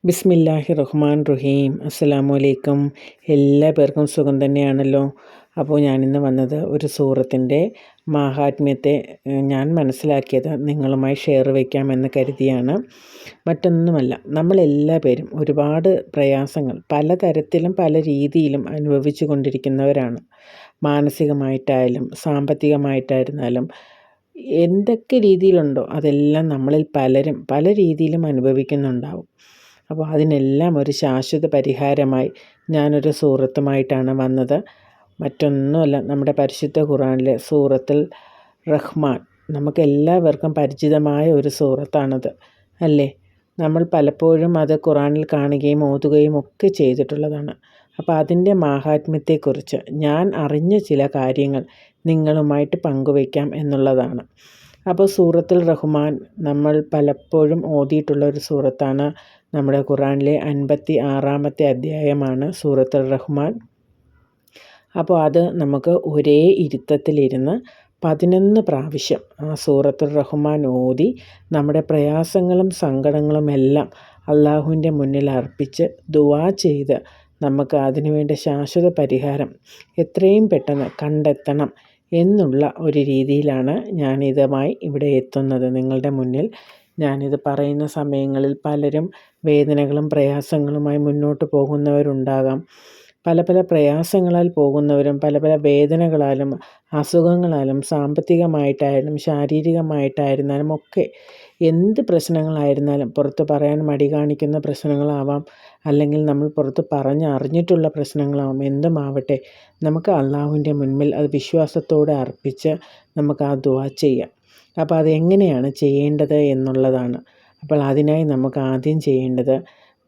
ബിസ്മില്ലാഹി റഹ്മാൻ റഹീം. അസ്സലാമു അലൈക്കും. എല്ലാ പേർക്കും സുഖം തന്നെയാണല്ലോ. അപ്പോൾ ഞാനിന്ന് വന്നത് ഒരു സൂറത്തിൻ്റെ മാഹാത്മ്യത്തെ ഞാൻ മനസ്സിലാക്കിയത് നിങ്ങളുമായി ഷെയർ വയ്ക്കാമെന്ന് കരുതിയാണ്. മറ്റൊന്നുമല്ല, നമ്മളെല്ലാ പേരും ഒരുപാട് പ്രയാസങ്ങൾ പലതരത്തിലും പല രീതിയിലും അനുഭവിച്ചു കൊണ്ടിരിക്കുന്നവരാണ്. മാനസികമായിട്ടായാലും സാമ്പത്തികമായിട്ടായിരുന്നാലും എന്തൊക്കെ രീതിയിലുണ്ടോ അതെല്ലാം നമ്മളിൽ പലരും പല രീതിയിലും അനുഭവിക്കുന്നുണ്ടാവും. അപ്പോൾ അതിനെല്ലാം ഒരു ശാശ്വത പരിഹാരമായി ഞാനൊരു സൂറത്തുമായിട്ടാണ് വന്നത്. മറ്റൊന്നുമല്ല, നമ്മുടെ പരിശുദ്ധ ഖുർആനിലെ സൂറത്തുൽ റഹ്മാൻ. നമുക്കെല്ലാവർക്കും പരിചിതമായ ഒരു സൂറത്താണത്, അല്ലേ? നമ്മൾ പലപ്പോഴും അത് ഖുർആനിൽ കാണുകയും ഓതുകയും ഒക്കെ ചെയ്തിട്ടുള്ളതാണ്. അപ്പോൾ അതിൻ്റെ മാഹാത്മ്യത്തെക്കുറിച്ച് ഞാൻ അറിഞ്ഞ ചില കാര്യങ്ങൾ നിങ്ങളുമായിട്ട് പങ്കുവയ്ക്കാം എന്നുള്ളതാണ്. അപ്പോൾ സൂറത്തുൽ റഹ്മാൻ നമ്മൾ പലപ്പോഴും ഓതിയിട്ടുള്ള ഒരു സൂറത്താണ്. നമ്മുടെ ഖുർആനിലെ 56-ാമത്തെ അധ്യായമാണ് സൂറത്തുൽ റഹ്മാൻ. അപ്പോൾ അത് നമുക്ക് ഒരേ ഇരുത്തത്തിലിരുന്ന് 11 പ്രാവശ്യം ആ സൂറത്തുൽ റഹ്മാൻ ഓതി നമ്മുടെ പ്രയാസങ്ങളും സങ്കടങ്ങളും എല്ലാം അള്ളാഹുവിൻ്റെ മുന്നിൽ അർപ്പിച്ച് ദുആ ചെയ്ത് നമുക്ക് അതിനുവേണ്ട ശാശ്വത പരിഹാരം എത്രയും പെട്ടെന്ന് കണ്ടെത്തണം എന്നുള്ള ഒരു രീതിയിലാണ് ഞാനിതുമായി ഇവിടെ എത്തുന്നത് നിങ്ങളുടെ മുന്നിൽ. ഞാനിത് പറയുന്ന സമയങ്ങളിൽ പലരും വേദനകളും പ്രയാസങ്ങളുമായി മുന്നോട്ട് പോകുന്നവരുണ്ടാകാം. പല പല പ്രയാസങ്ങളാൽ പോകുന്നവരും പല പല വേദനകളാലും അസുഖങ്ങളാലും സാമ്പത്തികമായിട്ടായാലും ശാരീരികമായിട്ടായിരുന്നാലും ഒക്കെ എന്ത് പ്രശ്നങ്ങളായിരുന്നാലും പുറത്ത് പറയാൻ മടി കാണിക്കുന്ന പ്രശ്നങ്ങളാവാം, അല്ലെങ്കിൽ നമ്മൾ പുറത്ത് പറഞ്ഞറിഞ്ഞിട്ടുള്ള പ്രശ്നങ്ങളാവാം, എന്തുമാവട്ടെ നമുക്ക് അള്ളാഹുവിൻ്റെ മുൻപിൽ അത് വിശ്വാസത്തോടെ അർപ്പിച്ച് നമുക്ക് ആ ദുആ ചെയ്യാം. അപ്പോൾ അതെങ്ങനെയാണ് ചെയ്യേണ്ടത് എന്നുള്ളതാണ്. അപ്പോൾ അതിനായി നമുക്ക് ആദ്യം ചെയ്യേണ്ടത്,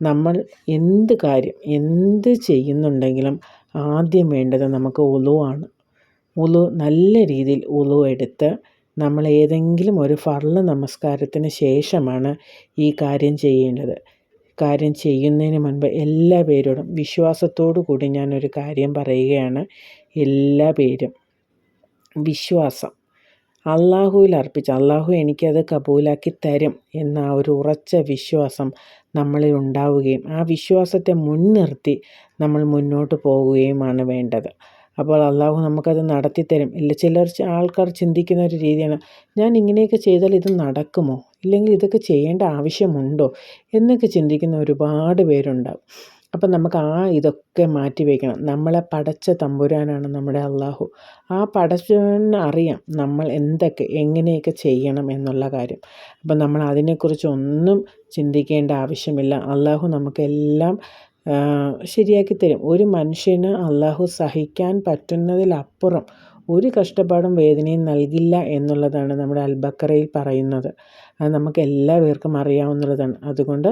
നമ്മൾ എന്ത് കാര്യം എന്ത് ചെയ്യുന്നുണ്ടെങ്കിലും ആദ്യം വേണ്ടത് നമുക്ക് ഉളുവാണ്. നല്ല രീതിയിൽ ഉളു എടുത്ത് നമ്മൾ ഏതെങ്കിലും ഒരു ഫർള് നമസ്കാരത്തിന് ശേഷമാണ് ഈ കാര്യം ചെയ്യേണ്ടത്. കാര്യം ചെയ്യുന്നതിന് മുൻപ് എല്ലാ പേരോടും വിശ്വാസത്തോടു കൂടി ഞാനൊരു കാര്യം പറയുകയാണ്. എല്ലാ പേരും വിശ്വാസം അള്ളാഹുവിൽ അർപ്പിച്ച് അള്ളാഹു എനിക്കത് കബൂലാക്കി തരും എന്ന ആ ഒരു ഉറച്ച വിശ്വാസം നമ്മളിൽ ഉണ്ടാവുകയും ആ വിശ്വാസത്തെ മുൻനിർത്തി നമ്മൾ മുന്നോട്ട് പോവുകയുമാണ് വേണ്ടത്. അപ്പോൾ അള്ളാഹു നമുക്കത് നടത്തിത്തരും. ചിലർ ആൾക്കാർ ചിന്തിക്കുന്ന ഒരു രീതിയാണ്, ഞാൻ ഇങ്ങനെയൊക്കെ ചെയ്താൽ ഇത് നടക്കുമോ, ഇല്ലെങ്കിൽ ഇതൊക്കെ ചെയ്യേണ്ട ആവശ്യമുണ്ടോ എന്നൊക്കെ ചിന്തിക്കുന്ന ഒരുപാട് പേരുണ്ടാവും. അപ്പം നമുക്ക് ഇതൊക്കെ മാറ്റി വയ്ക്കണം. നമ്മളെ പടച്ച തമ്പുരാനാണ് നമ്മുടെ അള്ളാഹു. ആ പടച്ചവന് അറിയാം നമ്മൾ എങ്ങനെയൊക്കെ ചെയ്യണം എന്നുള്ള കാര്യം. അപ്പം നമ്മൾ അതിനെക്കുറിച്ചൊന്നും ചിന്തിക്കേണ്ട ആവശ്യമില്ല. അള്ളാഹു നമുക്കെല്ലാം ശരിയാക്കി തരും. ഒരു മനുഷ്യന് അള്ളാഹു സഹിക്കാൻ പറ്റുന്നതിലപ്പുറം ഒരു കഷ്ടപ്പാടും വേദനയും നൽകില്ല എന്നുള്ളതാണ് നമ്മുടെ അൽ-ബഖറയിൽ പറയുന്നത്. അത് നമുക്ക് എല്ലാവർക്കും അറിയാവുന്നതാണ്. അതുകൊണ്ട്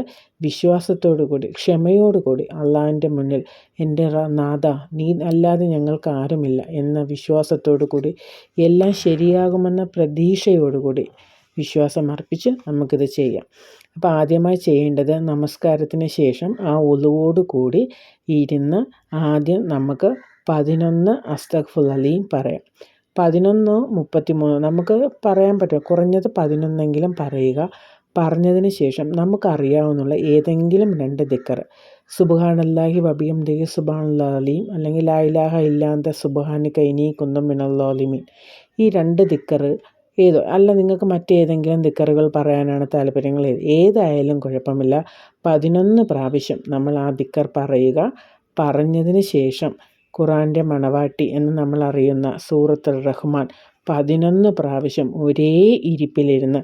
വിശ്വാസത്തോടു കൂടി ക്ഷമയോടുകൂടി അള്ളാഹുവിൻ്റെ മുന്നിൽ, എൻ്റെ നാഥ നീ അല്ലാതെ ഞങ്ങൾക്ക് ആരുമില്ല എന്ന വിശ്വാസത്തോടു കൂടി എല്ലാം ശരിയാകുമെന്ന പ്രതീക്ഷയോടുകൂടി വിശ്വാസം അർപ്പിച്ച് നമുക്കിത് ചെയ്യാം. അപ്പോൾ ആദ്യമായി ചെയ്യേണ്ടത്, നമസ്കാരത്തിന് ശേഷം ആ ഉളുവോട് കൂടി ഇരുന്ന് ആദ്യം നമുക്ക് 11 അസ്തഗ്ഫിറുല്ലീം പറയാം. 11 33 നമുക്ക് പറയാൻ പറ്റും. കുറഞ്ഞത് 11എങ്കിലും പറയുക. പറഞ്ഞതിന് ശേഷം നമുക്കറിയാവുന്നുള്ള ഏതെങ്കിലും 2 ദിക്ർ, സുബ്ഹാനല്ലാഹി വബിഹംദിഹി സുബ്ഹാനല്ലാഹിൽ അലീം, അല്ലെങ്കിൽ ലാ ഇലാഹ ഇല്ലാ അൻത സുബ്ഹാനക ഇന്നീ കുന്തു മിനൽ ളാലിമീൻ, ഈ 2 ദിക്ർ ഏതോ അല്ല, നിങ്ങൾക്ക് മറ്റേതെങ്കിലും ദിക്റുകൾ പറയാനാണ് താല്പര്യങ്ങൾ, ഏതായാലും കുഴപ്പമില്ല. 11 പ്രാവശ്യം നമ്മൾ ആ ദിക്ർ പറയുക. പറഞ്ഞതിന് ശേഷം ഖുർആൻ്റെ മണവാട്ടി എന്ന് നമ്മൾ അറിയുന്ന സൂറത്തുൽ റഹ്മാൻ 11 പ്രാവശ്യം ഒരേ ഇരിപ്പിലിരുന്ന്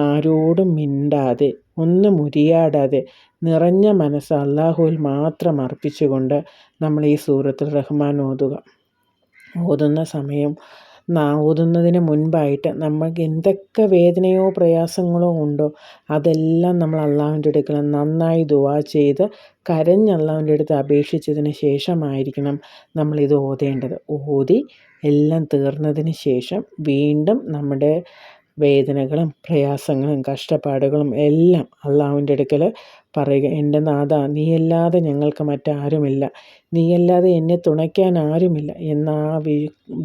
ആരോടും മിണ്ടാതെ ഒന്നും മുരിയാടാതെ നിറഞ്ഞ മനസ്സ് അള്ളാഹുവിൽ മാത്രം അർപ്പിച്ചുകൊണ്ട് നമ്മൾ ഈ സൂറത്തുൽ റഹ്മാൻ ഓതുക. ഓതുന്ന സമയം ഓതുന്നതിന് മുൻപായിട്ട് നമുക്ക് എന്തൊക്കെ വേദനയോ പ്രയാസങ്ങളോ ഉണ്ടോ അതെല്ലാം നമ്മൾ അള്ളാഹുവിൻ്റെ അടുക്കൽ നന്നായി ദുആ ചെയ്ത് കരഞ്ഞ് അള്ളാഹുവിൻ്റെ അടുത്ത് അപേക്ഷിച്ചതിന് ശേഷമായിരിക്കണം നമ്മളിത് ഓതേണ്ടത്. ഓതി എല്ലാം തീർന്നതിന് ശേഷം വീണ്ടും നമ്മുടെ വേദനകളും പ്രയാസങ്ങളും കഷ്ടപ്പാടുകളും എല്ലാം അള്ളാഹുവിൻ്റെ അടുക്കൽ പറയുക. എൻ്റെ നാഥ, നീയല്ലാതെ ഞങ്ങൾക്ക് മറ്റാരുമില്ല, നീയല്ലാതെ എന്നെ തുണയ്ക്കാൻ ആരുമില്ല എന്ന ആ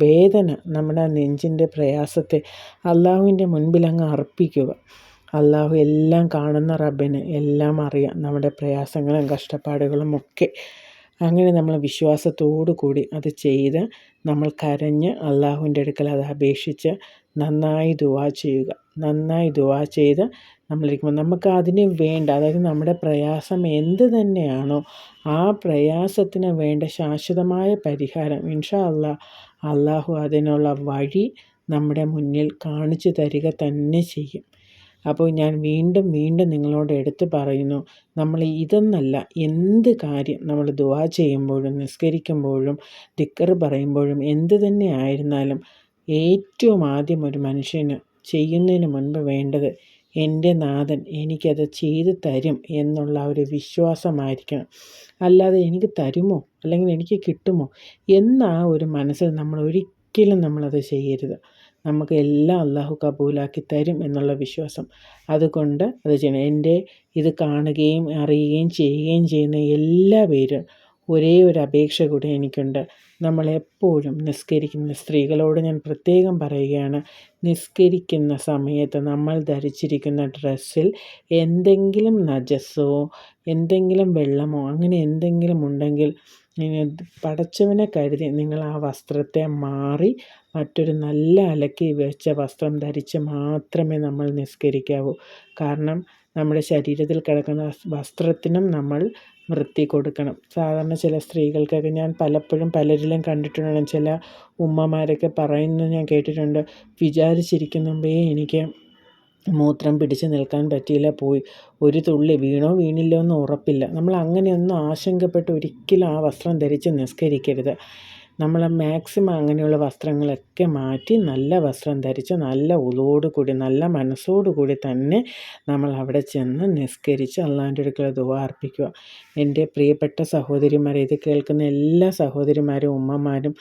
വേദന, നമ്മുടെ നെഞ്ചിൻ്റെ പ്രയാസത്തെ അള്ളാഹുവിൻ്റെ മുൻപിൽ അങ്ങ് അർപ്പിക്കുക. അള്ളാഹു എല്ലാം കാണുന്ന റബ്ബിന് എല്ലാം അറിയാം, നമ്മുടെ പ്രയാസങ്ങളും കഷ്ടപ്പാടുകളും ഒക്കെ. അങ്ങനെ നമ്മൾ വിശ്വാസത്തോടു കൂടി അത് ചെയ്ത് നമ്മൾ കരഞ്ഞ് അള്ളാഹുവിൻ്റെ അടുക്കൽ അത് അപേക്ഷിച്ച് നന്നായി ദുആ ചെയ്യുക. നന്നായി ദുആ ചെയ്ത് നമ്മളിരിക്കുമ്പോൾ നമുക്ക് അതിന് വേണ്ട, അതായത് നമ്മുടെ പ്രയാസം എന്ത് തന്നെയാണോ ആ പ്രയാസത്തിന് വേണ്ട ശാശ്വതമായ പരിഹാരം ഇൻഷാ അള്ളാഹു അതിനുള്ള വഴി നമ്മുടെ മുന്നിൽ കാണിച്ചു തരിക തന്നെ ചെയ്യും. അപ്പോൾ ഞാൻ വീണ്ടും വീണ്ടും നിങ്ങളോട് എടുത്തു പറയുന്നു, നമ്മൾ ഇതെന്നല്ല, എന്ത് കാര്യം നമ്മൾ ദുആ ചെയ്യുമ്പോഴും നിസ്കരിക്കുമ്പോഴും ദിക്ർ പറയുമ്പോഴും എന്ത് തന്നെ ആയിരുന്നാലും ഏറ്റവും ആദ്യം ഒരു മനുഷ്യന് ചെയ്യുന്നതിന് മുൻപ് വേണ്ടത് എൻ്റെ നാഥൻ എനിക്കത് ചെയ്തു തരും എന്നുള്ള ഒരു വിശ്വാസമായിരിക്കണം. അല്ലാതെ എനിക്ക് തരുമോ അല്ലെങ്കിൽ എനിക്ക് കിട്ടുമോ എന്ന ആ ഒരു മനസ്സിൽ നമ്മൾ ഒരിക്കലും നമ്മളത് ചെയ്യരുത്. നമുക്ക് എല്ലാം അള്ളാഹു കബൂലാക്കി തരും എന്നുള്ള വിശ്വാസം. അതുകൊണ്ട് അത് ചെയ്യണം. എൻ്റെ ഇത് കാണുകയും അറിയുകയും ചെയ്യുകയും ചെയ്യുന്ന എല്ലാ പേരും ഒരേ ഒരു അപേക്ഷ കൂടി എനിക്കുണ്ട്. നമ്മളെപ്പോഴും നിസ്കരിക്കുന്ന സ്ത്രീകളോട് ഞാൻ പ്രത്യേകം പറയുകയാണ്, നിസ്കരിക്കുന്ന സമയത്ത് നമ്മൾ ധരിച്ചിരിക്കുന്ന ഡ്രസ്സിൽ എന്തെങ്കിലും നജസ്സോ എന്തെങ്കിലും വെള്ളമോ അങ്ങനെ എന്തെങ്കിലും ഉണ്ടെങ്കിൽ പടച്ചവനെ കരുതി നിങ്ങൾ ആ വസ്ത്രത്തെ മാറി മറ്റൊരു നല്ല അലക്കി വെച്ച വസ്ത്രം ധരിച്ച് മാത്രമേ നമ്മൾ നിസ്കരിക്കാവൂ. കാരണം നമ്മുടെ ശരീരത്തിൽ കിടക്കുന്ന വസ്ത്രത്തിനും നമ്മൾ വൃത്തി കൊടുക്കണം. സാധാരണ ചില സ്ത്രീകൾക്കൊക്കെ ഞാൻ പലപ്പോഴും പലരിലും കണ്ടിട്ടുണ്ട്, ചില ഉമ്മമാരൊക്കെ പറയുന്നത് ഞാൻ കേട്ടിട്ടുണ്ട്, വിചാരിച്ചിരിക്കുന്ന മുമ്പേ എനിക്ക് മൂത്രം പിടിച്ച് നിൽക്കാൻ പറ്റിയില്ല, പോയി ഒരു തുള്ളി വീണോ വീണില്ലോ എന്ന് ഉറപ്പില്ല. നമ്മൾ അങ്ങനെയൊന്നും ആശങ്കപ്പെട്ട് ഒരിക്കലും ആ വസ്ത്രം ധരിച്ച് നിസ്കരിക്കരുത്. നമ്മൾ മാക്സിമം അങ്ങനെയുള്ള വസ്ത്രങ്ങളൊക്കെ മാറ്റി നല്ല വസ്ത്രം ധരിച്ച് നല്ല ഉളോടുകൂടി നല്ല മനസ്സോടുകൂടി തന്നെ നമ്മൾ അവിടെ ചെന്ന് നിസ്കരിച്ച് അള്ളാഹുവിൻ്റെ അടുക്കൽ ദുആ അർപ്പിക്കുക. എൻ്റെ പ്രിയപ്പെട്ട സഹോദരിമാരെ, ഇത് കേൾക്കുന്ന എല്ലാ സഹോദരിമാരും ഉമ്മമാരും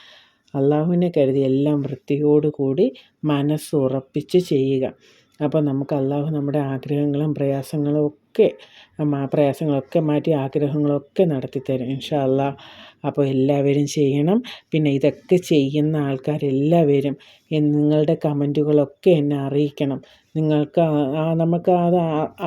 അള്ളാഹുവിനെ കരുതി എല്ലാം വൃത്തിയോടുകൂടി മനസ്സുറപ്പിച്ച് ചെയ്യുക. അപ്പോൾ നമുക്ക് അള്ളാഹു നമ്മുടെ ആഗ്രഹങ്ങളും പ്രയാസങ്ങളൊക്കെ മാറ്റി ആഗ്രഹങ്ങളൊക്കെ നടത്തിത്തരും ഇൻഷാ അള്ളാഹ്. അപ്പോൾ എല്ലാവരും ചെയ്യണം. പിന്നെ ഇതൊക്കെ ചെയ്യുന്ന ആൾക്കാരെല്ലാവരും നിങ്ങളുടെ കമൻറ്റുകളൊക്കെ എന്നെ അറിയിക്കണം. നിങ്ങൾക്ക് നമുക്ക് അത്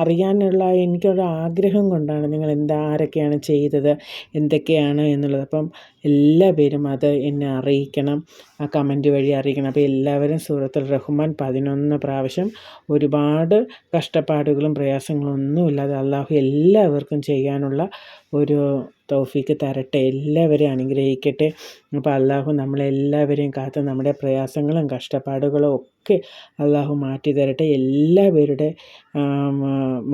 അറിയാനുള്ള എനിക്കൊരു ആഗ്രഹം കൊണ്ടാണ് നിങ്ങൾ ആരൊക്കെയാണ് ചെയ്തത് എന്തൊക്കെയാണ് എന്നുള്ളത്. അപ്പം എല്ലാവരും അത് എന്നെ അറിയിക്കണം, ആ കമൻറ്റ് വഴി അറിയിക്കണം. അപ്പോൾ എല്ലാവരും സൂറത്തുൽ റഹ്മാൻ 11 പ്രാവശ്യം ഒരുപാട് കഷ്ടപ്പാടുകളും പ്രയാസങ്ങളും ഒന്നുമില്ലാതെ അള്ളാഹു എല്ലാവർക്കും ചെയ്യാനുള്ള ഒരു തൗഫീക്ക് തരട്ടെ, എല്ലാവരെയും അനുഗ്രഹിക്കട്ടെ. അപ്പോൾ അള്ളാഹു നമ്മളെല്ലാവരെയും കാത്ത് നമ്മുടെ പ്രയാസങ്ങളും കഷ്ടപ്പാടുകളും ഒക്കെ അള്ളാഹു മാറ്റി തരട്ടെ. എല്ലാവരുടെ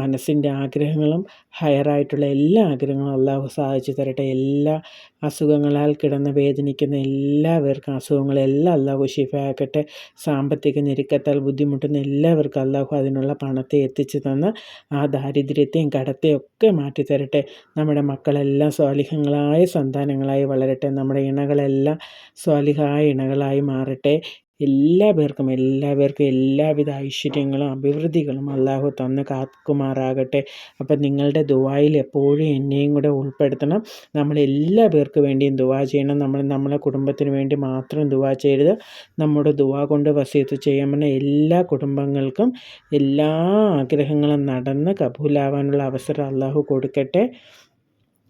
മനസ്സിൻ്റെ ആഗ്രഹങ്ങളും ഹയറായിട്ടുള്ള എല്ലാ ആഗ്രഹങ്ങളും അള്ളാഹു സാധിച്ചു തരട്ടെ. എല്ലാ അസുഖങ്ങളാൽ കിടന്ന് വേദനിക്കുന്ന എല്ലാവർക്കും അസുഖങ്ങളെല്ലാം അള്ളാഹു ശിഫയാക്കട്ടെ. സാമ്പത്തിക ഞെരുക്കത്താൽ ബുദ്ധിമുട്ടുന്ന എല്ലാവർക്കും അള്ളാഹു അതിനുള്ള പണത്തെ എത്തിച്ചു തന്ന് ആ ദാരിദ്ര്യത്തെയും കടത്തെയും ഒക്കെ മാറ്റിത്തരട്ടെ. നമ്മുടെ മക്കളെല്ലാം സ്വാലിഹങ്ങളായ സന്താനങ്ങളായി വളരട്ടെ. നമ്മുടെ ഇണകളെല്ലാം സ്വാലിഹായ ഇണകളായി മാറട്ടെ. എല്ലാവർക്കും എല്ലാവിധ ഐശ്വര്യങ്ങളും അഭിവൃദ്ധികളും അള്ളാഹു തന്ന് കാക്കുമാറാകട്ടെ. അപ്പം നിങ്ങളുടെ ദുആയിൽ എപ്പോഴും എന്നെയും കൂടെ ഉൾപ്പെടുത്തണം. നമ്മളെല്ലാ പേർക്ക് വേണ്ടിയും ദുആ ചെയ്യണം. നമ്മളെ കുടുംബത്തിന് വേണ്ടി മാത്രം ദുആ ചെയ്യരുത്. നമ്മുടെ ദുആ കൊണ്ട് വസിയത്ത് ചെയ്യാൻ പറഞ്ഞ എല്ലാ കുടുംബങ്ങൾക്കും എല്ലാ ആഗ്രഹങ്ങളും നടന്ന് കബൂലാവാനുള്ള അവസരം അള്ളാഹു കൊടുക്കട്ടെ.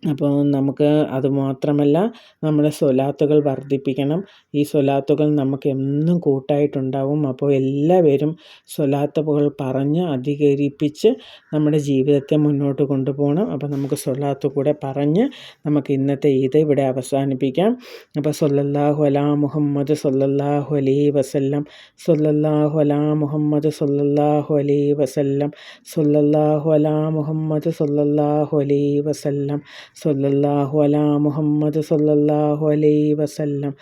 അപ്പോൾ നമുക്ക് അതുമാത്രമല്ല, നമ്മുടെ സ്വലാത്തുകൾ വർദ്ധിപ്പിക്കണം. ഈ സ്വലാത്തുകൾ നമുക്ക് എന്നും കൂട്ടായിട്ടുണ്ടാവും. അപ്പോൾ എല്ലാവരും സ്വലാത്തുകൾ പറഞ്ഞ് അധികരിപ്പിച്ച് നമ്മുടെ ജീവിതത്തെ മുന്നോട്ട് കൊണ്ടുപോകണം. അപ്പോൾ നമുക്ക് സ്വലാത്ത് കൂടെ പറഞ്ഞ് നമുക്ക് ഇന്നത്തെ ഈദ് ഇവിടെ അവസാനിപ്പിക്കാം. അപ്പോൾ സ്വല്ലല്ലാഹു അലാ മുഹമ്മദ് സ്വല്ലല്ലാഹു അലൈഹി വസല്ലം, സ്വല്ലല്ലാഹു അലാ മുഹമ്മദ് സ്വല്ലല്ലാഹു അലൈഹി വസല്ലം, സ്വല്ലല്ലാഹു അലാ മുഹമ്മദ് സ്വല്ലല്ലാഹു അലൈഹി വസല്ലം, സ്വല്ലല്ലാഹു അലാ മുഹമ്മദ് സ്വല്ലല്ലാഹു അലൈഹി വസല്ലം,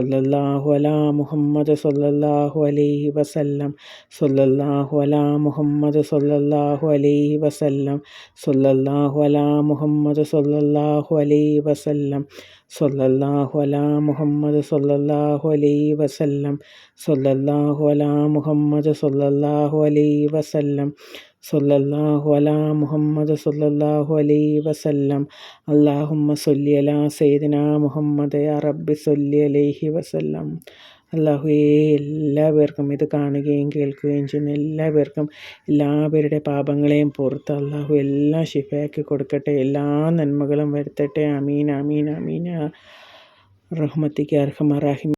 സ്വല്ലല്ലാഹു അലാ മുഹമ്മദ് സ്വല്ലല്ലാഹു അലൈഹി വസല്ലം, സ്വല്ലല്ലാഹു അലാ മുഹമ്മദ് സ്വല്ലല്ലാഹു അലൈഹി വസല്ലം, സ്വല്ലല്ലാഹു അലാ മുഹമ്മദ് സ്വല്ലല്ലാഹു അലൈഹി വസല്ലം, സ്വല്ലല്ലാഹു അലാ മുഹമ്മദ് സ്വല്ലല്ലാഹു അലൈഹി വസല്ലം, സ്വല്ലല്ലാഹു അലാ മുഹമ്മദ് സ്വല്ലല്ലാഹു അലൈഹി വസല്ലം, സ്വല്ലല്ലാഹു അലാ മുഹമ്മദ് സ്വല്ലല്ലാഹു അലൈഹി വസല്ലം. അല്ലാഹുമ്മ സ്വല്ലി അലാ സയ്യിദിനാ മുഹമ്മദ് യാ റബ്ബി സ്വല്ലി അലൈഹി വസല്ലം. അല്ലാഹുവേ എല്ലാവർക്കും ഇത് കാണുകയും കേൾക്കുകയും ചെയ്യുന്ന എല്ലാവരുടെ പാപങ്ങളെയും പുറത്ത് അല്ലാഹു എല്ലാം ശിഫയാക്കി കൊടുക്കട്ടെ, എല്ലാ നന്മകളും വരുത്തട്ടെ. ആമീൻ ആമീൻ ആമീൻ. റഹ്മത്തിക്ക് അർഹമറാഹിം.